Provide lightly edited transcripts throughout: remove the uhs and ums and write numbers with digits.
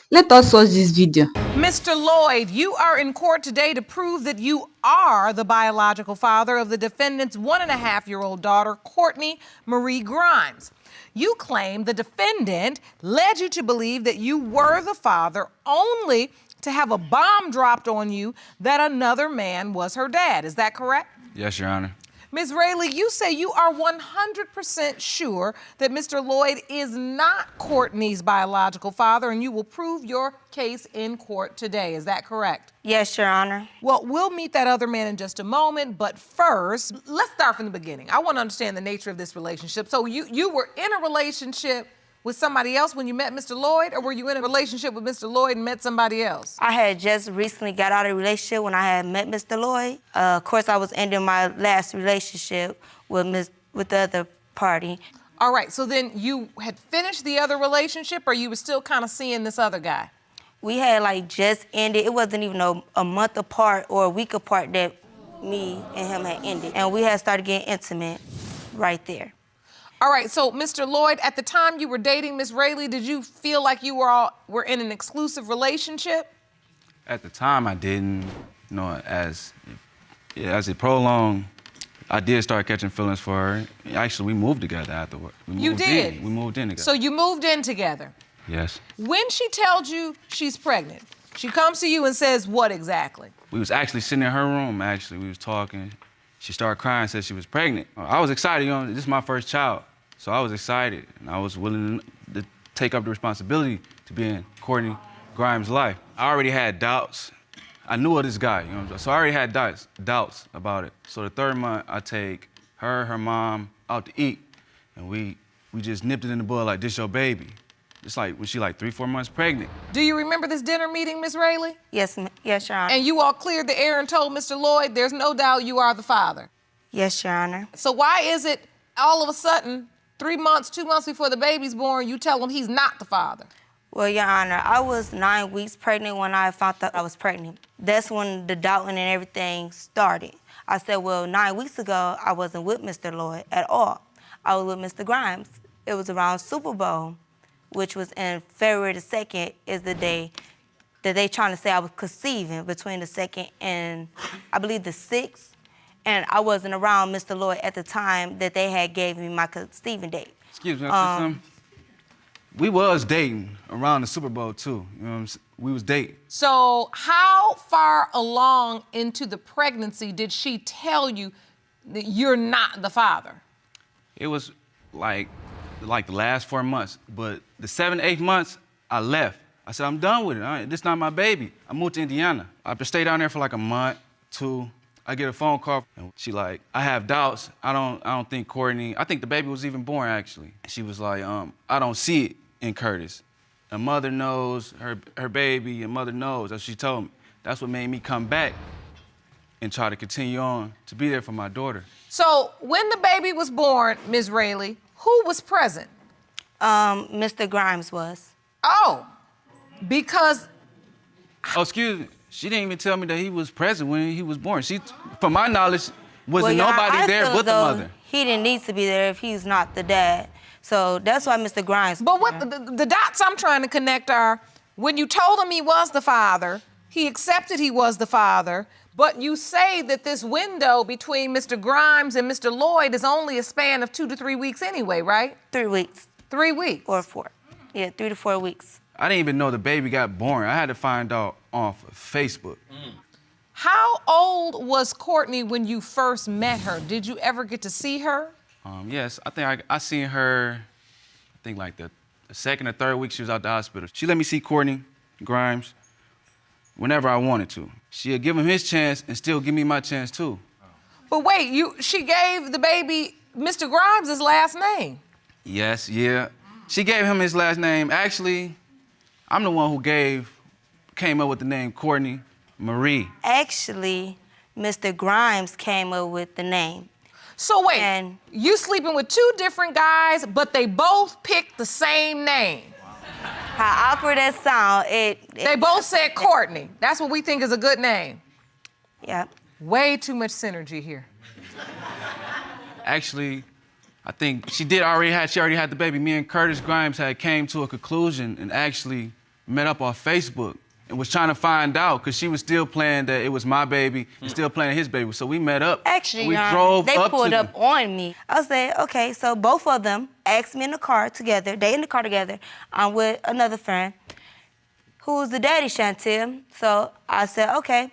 Let us watch this video. Mr. Lloyd, you are in court today to prove that you are the biological father of the defendant's 1.5-year-old daughter, Courtney Marie Grimes. You claim the defendant led you to believe that you were the father only to have a bomb dropped on you that another man was her dad. Is that correct? Yes, Your Honor. Ms. Rayleigh, you say you are 100% sure that Mr. Lloyd is not Courtney's biological father, and you will prove your case in court today. Is that correct? Yes, Your Honor. Well, we'll meet that other man in just a moment, but first, let's start from the beginning. I want to understand the nature of this relationship. So you were in a relationship with somebody else when you met Mr. Lloyd, or were you in a relationship with Mr. Lloyd and met somebody else? I had just recently got out of a relationship when I had met Mr. Lloyd. Of course, I was ending my last relationship with the other party. All right, so then you had finished the other relationship, or you were still kind of seeing this other guy? We had like just ended. It wasn't even a month apart or a week apart that me and him had ended. And we had started getting intimate right there. All right, so Mr. Lloyd, at the time you were dating Ms. Rayleigh, did you feel like you were in an exclusive relationship? At the time, I didn't. You know, as it prolonged, I did start catching feelings for her. Actually, we moved together afterward. You did? We moved in together. So you moved in together? Yes. When she tells you she's pregnant, she comes to you and says what exactly? We was actually sitting in her room, actually. We was talking. She started crying, said she was pregnant. I was excited, you know, this is my first child. So I was excited, and I was willing to take up the responsibility to be in Courtney Grimes' life. I already had doubts. I knew of this guy, you know, so I already had doubts about it. So the third month, I take her mom out to eat, and we just nipped it in the bud like, this your baby. It's like when she like 3-4 months pregnant. Do you remember this dinner meeting, Ms. Rayleigh? Yes, yes, Your Honor. And you all cleared the air and told Mr. Lloyd there's no doubt you are the father? Yes, Your Honor. So why is it all of a sudden, 2 months before the baby's born, you tell him he's not the father? Well, Your Honor, I was 9 weeks pregnant when I found out I was pregnant. That's when the doubting and everything started. I said, well, 9 weeks ago, I wasn't with Mr. Lloyd at all. I was with Mr. Grimes. It was around Super Bowl, which was in February the 2nd, is the day that they trying to say I was conceiving between the 2nd and, I believe, the 6th. And I wasn't around Mr. Lloyd at the time that they had gave me my conceiving date. Excuse me, we was dating around the Super Bowl, too. You know what I'm saying? We was dating. So how far along into the pregnancy did she tell you that you're not the father? It was like the last 4 months, but the 7, 8 months, I left. I said, I'm done with it. This not my baby. I moved to Indiana. I stayed down there for like a month, 2. I get a phone call, and she like, I have doubts. I don't think Courtney, I think the baby was even born, actually. She was like, I don't see it in Curtis. A mother knows her baby, a mother knows. That's what she told me. That's what made me come back and try to continue on to be there for my daughter. So when the baby was born, Ms. Rayleigh, who was present? Mr. Grimes was. Oh, because... Oh, excuse me. She didn't even tell me that he was present when he was born. She, from my knowledge, wasn't nobody there but the mother. He didn't need to be there if he's not the dad. So that's why Mr. Grimes... But what the dots I'm trying to connect are, when you told him he was the father, he accepted he was the father, but you say that this window between Mr. Grimes and Mr. Lloyd is only a span of 2 to 3 weeks anyway, right? 3 weeks. 3 weeks? Or 4. Yeah, 3 to 4 weeks. I didn't even know the baby got born. I had to find out off of Facebook. How old was Courtney when you first met her? Did you ever get to see her? Yes, I think I seen her, I think like the 2nd or 3rd week she was out the hospital. She let me see Courtney Grimes whenever I wanted to. She'd give him his chance and still give me my chance too. But wait, she gave the baby Mr. Grimes' last name. Yes, yeah. She gave him his last name. Actually, I'm the one who came up with the name Courtney Marie. Actually, Mr. Grimes came up with the name. So wait, you sleeping with 2 different guys, but they both picked the same name. How awkward that sound, They both said Courtney. That's what we think is a good name. Yep. Way too much synergy here. Actually, I think she already had the baby. Me and Curtis Grimes had came to a conclusion and actually met up on Facebook and was trying to find out because she was still playing that it was my baby and still playing his baby. So we met up. Actually, we drove they up pulled to up on me. I said, okay, so both of them asked me in the car together. They in the car together. I'm with another friend. Who's the daddy, Chantel? So I said, okay,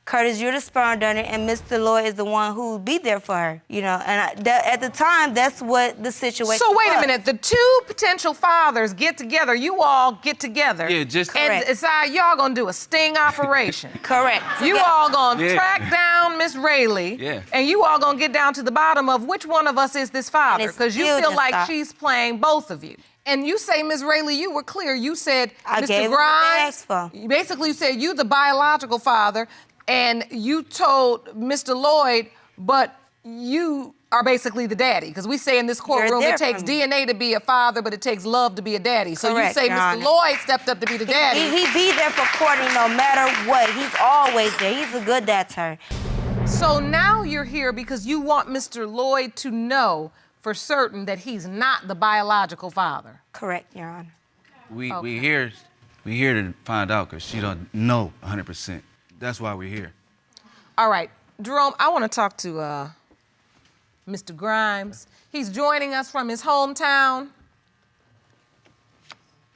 Curtis, you're the sperm donor, and Mr. Lloyd is the one who would be there for her, you know. And at the time, that's what the situation So wait was. a minute, the two potential fathers get together, you all get together. Yeah, just- and Correct. decide y'all gonna do a sting operation. Correct. You all gonna Yeah. track down Miss Rayleigh, Yeah. and you all gonna get down to the bottom of which one of us is this father, it's because you still feel just like that. she's playing both of you. And you say, Miss Rayleigh, you were clear. You said, I Mr. gave them what they Grimes, asked for. basically you said you the biological father, and you told Mr. Lloyd, but you are basically the daddy. Because we say in this courtroom there it takes for me. DNA to be a father, but it takes love to be a daddy. So Correct, you say Your Mr. Honor. Lloyd stepped up to be the daddy. He be there for Courtney no matter what. He's always there. He's a good dad to her. So now you're here because you want Mr. Lloyd to know for certain that he's not the biological father. Correct, Your Honor. We here to find out because she don't know 100%. That's why we're here. All right, Jerome, I want to talk to Mr. Grimes. He's joining us from his hometown.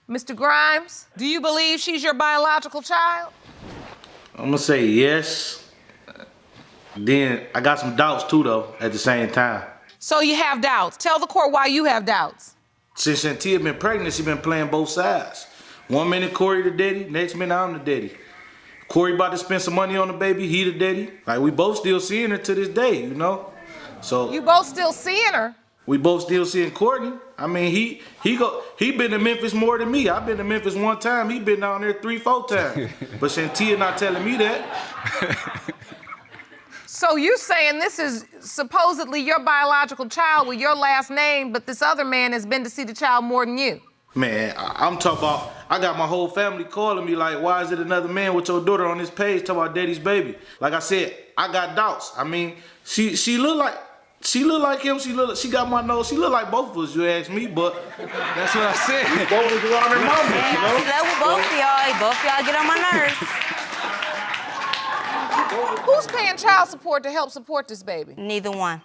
Mr. Grimes, do you believe she's your biological child? I'm gonna say yes. Then I got some doubts too, though, at the same time. So you have doubts. Tell the court why you have doubts. Since Shantia been pregnant, she been playing both sides. One minute Corey the daddy, next minute I'm the daddy. Corey about to spend some money on the baby, he the daddy. Like, we both still seeing her to this day, you know? So You both still seeing her. we both still seeing Courtney. I mean, he been to Memphis more than me. I've been to Memphis one time. He been down there 3-4 times. But Shantia not telling me that. So you saying this is supposedly your biological child with your last name, but this other man has been to see the child more than you? Man, I'm talking about, I got my whole family calling me like, why is it another man with your daughter on this page talking about daddy's baby? Like I said, I got doubts. I mean, she look like him. She got my nose. She look like both of us, you ask me, but That's what I said. both of us are their mama, you know? I slept with both of y'all. Both of y'all get on my nerves. Who's paying child support to help support this baby? Neither one.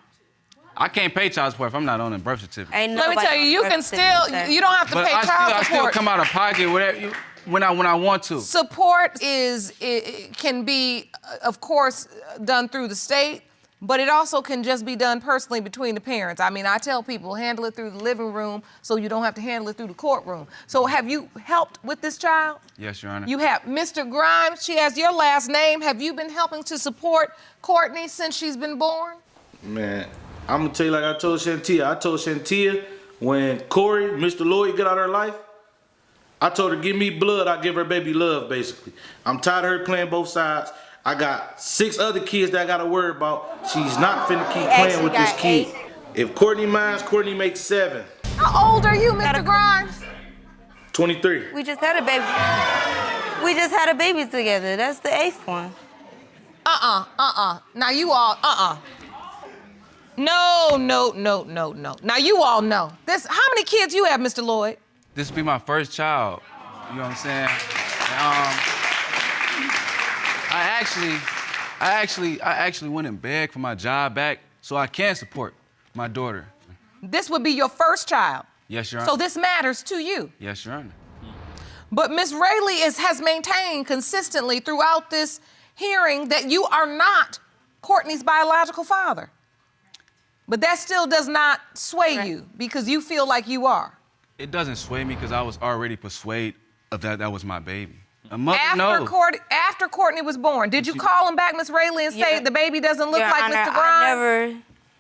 I can't pay child support if I'm not on a birth certificate. Ain't Let me nobody tell you, on you birth can still, certificate, sir. you don't have to But pay I child still support. come out of pocket whatever, when I want to. Support it can be, of course, done through the state, but it also can just be done personally between the parents. I mean, I tell people, handle it through the living room so you don't have to handle it through the courtroom. So have you helped with this child? Yes, Your Honor. You have. Mr. Grimes, she has your last name. Have you been helping to support Courtney since she's been born? Man, I'm gonna tell you like I told Shantia when Corey, Mr. Lloyd, get out of her life, I told her, give me blood, I give her baby love, basically. I'm tired of her playing both sides. I got 6 other kids that I gotta worry about. She's not finna keep playing with this got kid. 8. If Courtney minds, Courtney makes 7. How old are you, Mr. Grimes? 23. We just had a baby. We just had a baby together. That's the 8th one. Now you all, No. Now you all know. How many kids you have, Mr. Lloyd? This will be my first child. You know what I'm saying? I actually went and begged for my job back so I can support my daughter. This would be your first child. Yes, Your Honor. So this matters to you. Yes, Your Honor. But Ms. Rayleigh has maintained consistently throughout this hearing that you are not Courtney's biological father. But that still does not sway you because you feel like you are. It doesn't sway me because I was already persuaded of that was my baby. A mother After knows. after Courtney was born, did you call him back, Ms. Rayleigh, and say Yeah. the baby doesn't look Your like Honor, Mr. Grimes? I never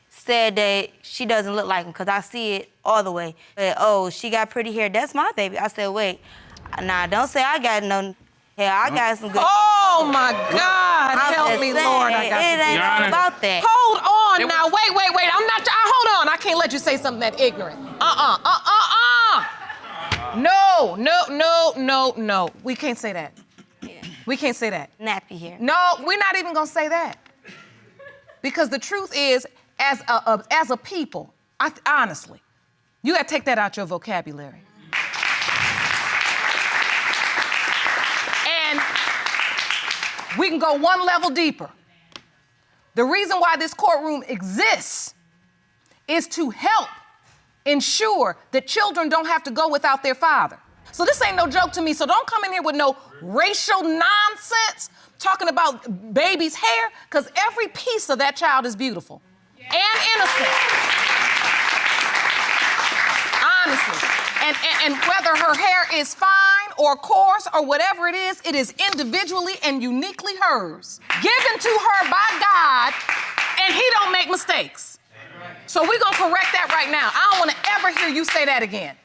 said that she doesn't look like him because I see it all the way. Oh, she got pretty hair. That's my baby. I said, wait. Nah, don't say I got no hair. I got some good. Oh my God, I'm help just me, saying, Lord. I got it to ain't Your all Honor. about that. Hold on It now. was- Wait. I'm not. Hold on. I can't let you say something that ignorant. No. We can't say that. We can't say that. Nappy hair. No, we're not even gonna say that. Because the truth is, as a people, honestly, you gotta take that out your vocabulary. We can go one level deeper. The reason why this courtroom exists is to help ensure that children don't have to go without their father. So this ain't no joke to me, so don't come in here with no racial nonsense talking about baby's hair, because every piece of that child is beautiful and innocent. Honestly. And whether her hair is fine or coarse or whatever it is individually and uniquely hers, given to her by God, and he don't make mistakes. So we're gonna correct that right now. I don't wanna ever hear you say that again.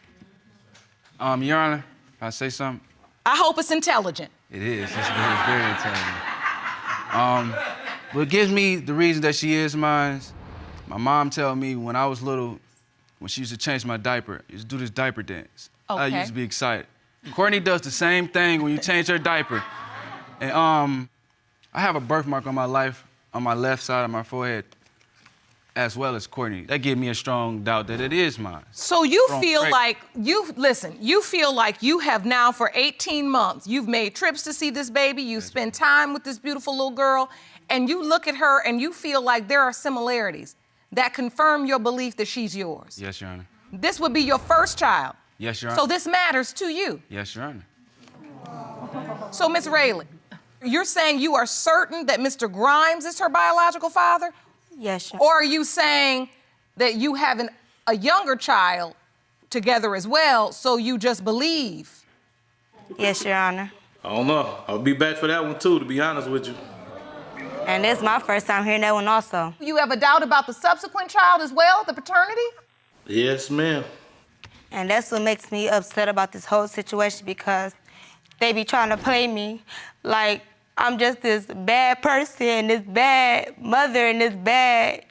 Your Honor, if I say something? I hope it's intelligent. It is, it's very intelligent. What gives me the reason that she is mine, my mom tell me when I was little, when she used to change my diaper, I used to do this diaper dance. Okay. I used to be excited. Courtney does the same thing when you change her diaper. And I have a birthmark on my life, on my left side of my forehead, as well as Courtney. That gives me a strong doubt that it is mine. So you feel like, you feel like you have now for 18 months, you've made trips to see this baby, you've spent time with this beautiful little girl, and you look at her and you feel like there are similarities that confirm your belief that she's yours. Yes, Your Honor. This would be your first child. Yes, Your Honor. So this matters to you. Yes, Your Honor. So, Ms. Rayleigh, you're saying you are certain that Mr. Grimes is her biological father? Yes, Your Or are you saying that you have a younger child together as well, so you just believe? Yes, Your Honor. I don't know. I'll be back for that one too, to be honest with you. And this is my first time hearing that one also. You have a doubt about the subsequent child as well, the paternity? Yes, ma'am. And that's what makes me upset about this whole situation, because they be trying to play me like I'm just this bad person, this bad mother, and this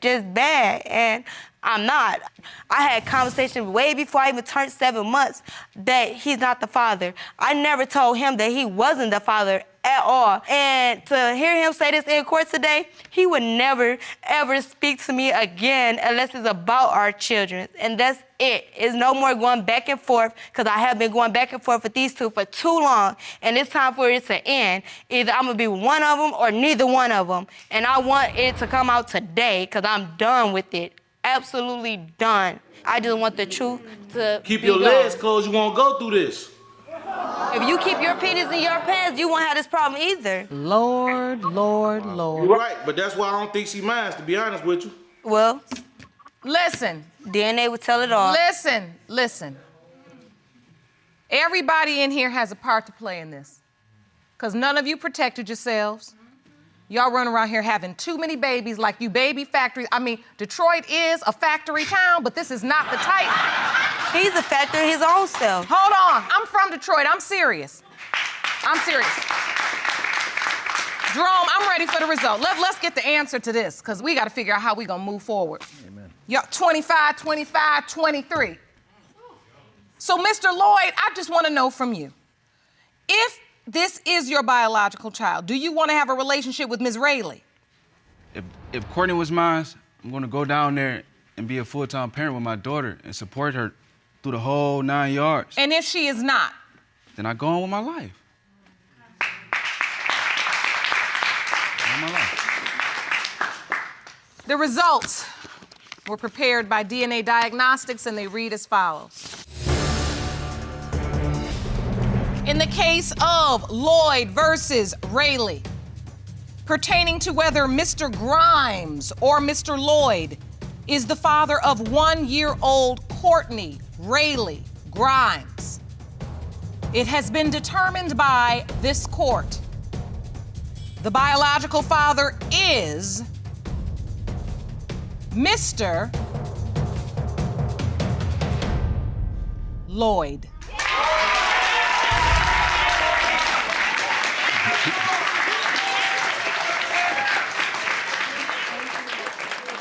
just bad. And I'm not. I had conversations way before I even turned 7 months that he's not the father. I never told him that he wasn't the father at all. And to hear him say this in court today, he would never, ever speak to me again unless it's about our children. And that's it. It's no more going back and forth, because I have been going back and forth with these two for too long. And it's time for it to end. Either I'm gonna be one of them or neither one of them. And I want it to come out today, because I'm done with it. Absolutely done. I just want the truth to Keep be your gone. legs closed, you won't go through this. If you keep your penis in your pants, you won't have this problem either. Lord, Lord, Lord. You're right, but that's why I don't think she minds, to be honest with you. Well, Listen, DNA would tell it all. listen. Everybody in here has a part to play in this, because none of you protected yourselves. Y'all run around here having too many babies like you baby factories. I mean, Detroit is a factory town, but this is not the type. He's a factor in his own self. Hold on, I'm from Detroit, I'm serious. I'm serious. Jerome, I'm ready for the result. Let's get the answer to this, because we got to figure out how we gonna move forward. Amen. Y'all, 25, 25, 23. So, Mr. Lloyd, I just want to know from you, if this is your biological child, do you want to have a relationship with Ms. Rayleigh? If Courtney was mine, I'm gonna go down there and be a full-time parent with my daughter and support her through the whole 9 yards. And if she is not? Then I go on with my life. The results were prepared by DNA Diagnostics, and they read as follows. In the case of Lloyd versus Rayleigh, pertaining to whether Mr. Grimes or Mr. Lloyd is the father of 1-year-old Courtney Rayleigh Grimes, it has been determined by this court the biological father is Mr. Lloyd.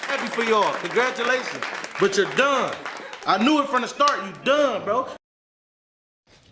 Happy for y'all, congratulations. But you're done. I knew it from the start, you done, bro.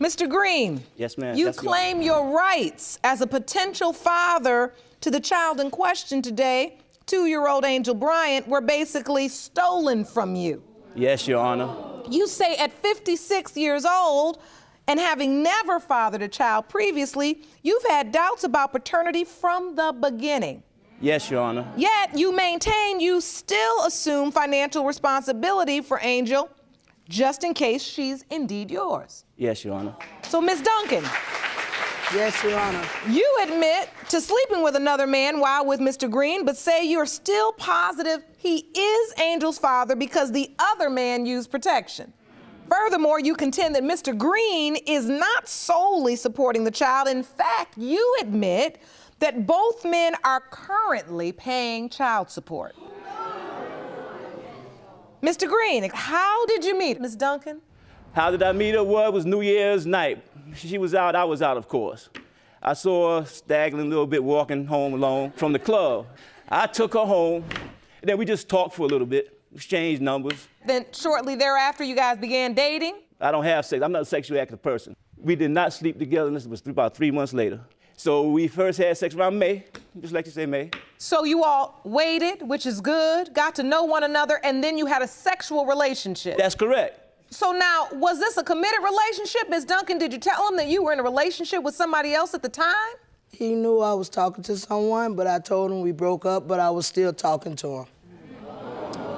Mr. Green. Yes, ma'am. You Yes, ma'am. claim your rights as a potential father to the child in question today, 2-year-old Angel Bryant, were basically stolen from you. Yes, Your Honor. You say at 56 years old, And having never fathered a child previously, you've had doubts about paternity from the beginning. Yes, Your Honor. Yet you maintain you still assume financial responsibility for Angel, just in case she's indeed yours. Yes, Your Honor. So, Ms. Duncan. Yes, Your Honor. You admit to sleeping with another man while with Mr. Green, but say you're still positive he is Angel's father because the other man used protection. Furthermore, you contend that Mr. Green is not solely supporting the child. In fact, you admit that both men are currently paying child support. Mr. Green, how did you meet Ms. Duncan? How did I meet her? Well, it was New Year's night. She was out, I was out, of course. I saw her staggering a little bit, walking home alone from the club. I took her home, and then we just talked for a little bit, exchanged numbers. Then shortly thereafter, you guys began dating? I don't have sex. I'm not a sexually active person. We did not sleep together, and this was about 3 months later. So we first had sex around May, just like you say, May. So you all waited, which is good, got to know one another, and then you had a sexual relationship. That's correct. So now, was this a committed relationship? Ms. Duncan, did you tell him that you were in a relationship with somebody else at the time? He knew I was talking to someone, but I told him we broke up, but I was still talking to him.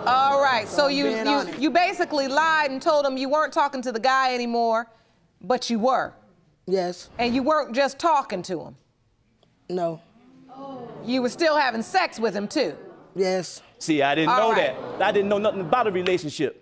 All right, so being honest. you basically lied and told him you weren't talking to the guy anymore, but you were. Yes. And you weren't just talking to him. No. You were still having sex with him, too. Yes. See, I didn't All know right. that. I didn't know nothing about a relationship.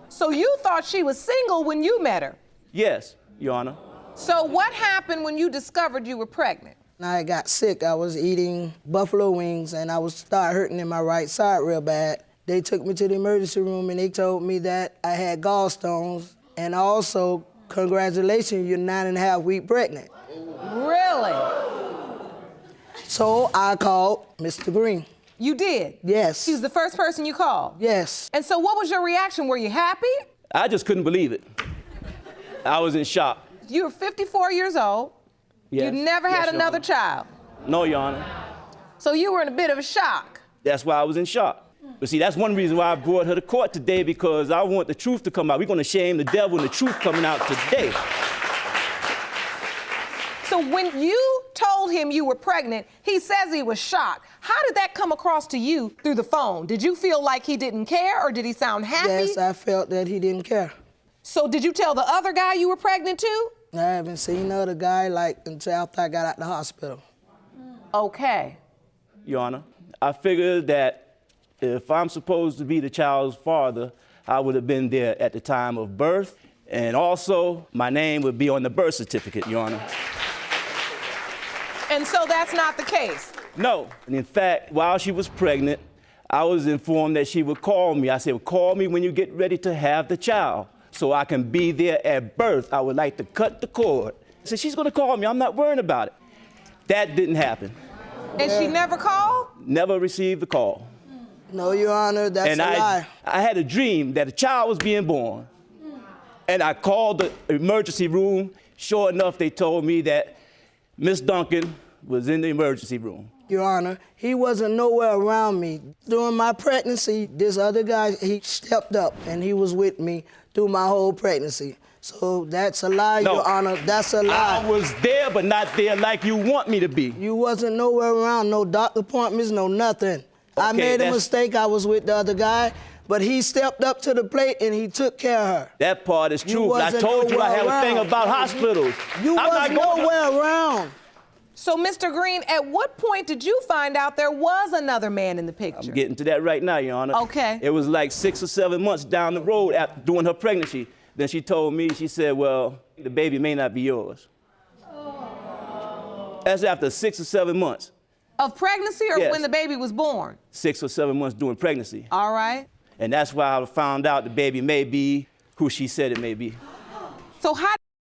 So you thought she was single when you met her. Yes, Your Honor. So what happened when you discovered you were pregnant? I got sick. I was eating buffalo wings, and I was start hurting in my right side real bad. They took me to the emergency room, and they told me that I had gallstones, and also, congratulations, you're 9.5 weeks pregnant. Really? So I called Mr. Green. You did? Yes. He was the first person you called? Yes. And so what was your reaction? Were you happy? I just couldn't believe it. I was in shock. You were 54 years old. Yes. You never Yes, had Your another Honor. child. No, Your Honor. So you were in a bit of a shock. That's why I was in shock. But see, that's one reason why I brought her to court today, because I want the truth to come out. We're going to shame the devil and the truth coming out today. So when you told him you were pregnant, he says he was shocked. How did that come across to you through the phone? Did you feel like he didn't care, or did he sound happy? Yes, I felt that he didn't care. So did you tell the other guy you were pregnant too? I haven't seen the other guy until after I got out the hospital. Okay. Your Honor, I figured that if I'm supposed to be the child's father, I would have been there at the time of birth, and also my name would be on the birth certificate, Your Honor. And so that's not the case? No. And in fact, while she was pregnant, I was informed that she would call me. I said, well, call me when you get ready to have the child so I can be there at birth. I would like to cut the cord. I said, she's going to call me. I'm not worrying about it. That didn't happen. And she never called? Never received the call. No, Your Honor, that's And a lie. I had a dream that a child was being born. And I called the emergency room. Sure enough, they told me that Miss Duncan was in the emergency room. Your Honor, he wasn't nowhere around me. During my pregnancy, this other guy, he stepped up and he was with me through my whole pregnancy. So that's a lie, No, Your Honor, that's a lie. I was there, but not there like you want me to be. You wasn't nowhere around, no doctor appointments, no nothing. I Okay, made a that's- mistake, I was with the other guy, but he stepped up to the plate and he took care of her. That part is You true. But I wasn't told you I have nowhere a thing around. about hospitals. You I'm not wasn't going to- nowhere around. So, Mr. Green, at what point did you find out there was another man in the picture? I'm getting to that right now, Your Honor. Okay. It was like 6 or 7 months down the road after doing her pregnancy. Then she told me, she said, well, the baby may not be yours. That's after 6 or 7 months. Of pregnancy or Yes. when the baby was born? 6 or 7 months doing pregnancy. All right. And that's why I found out the baby may be who she said it may be. So how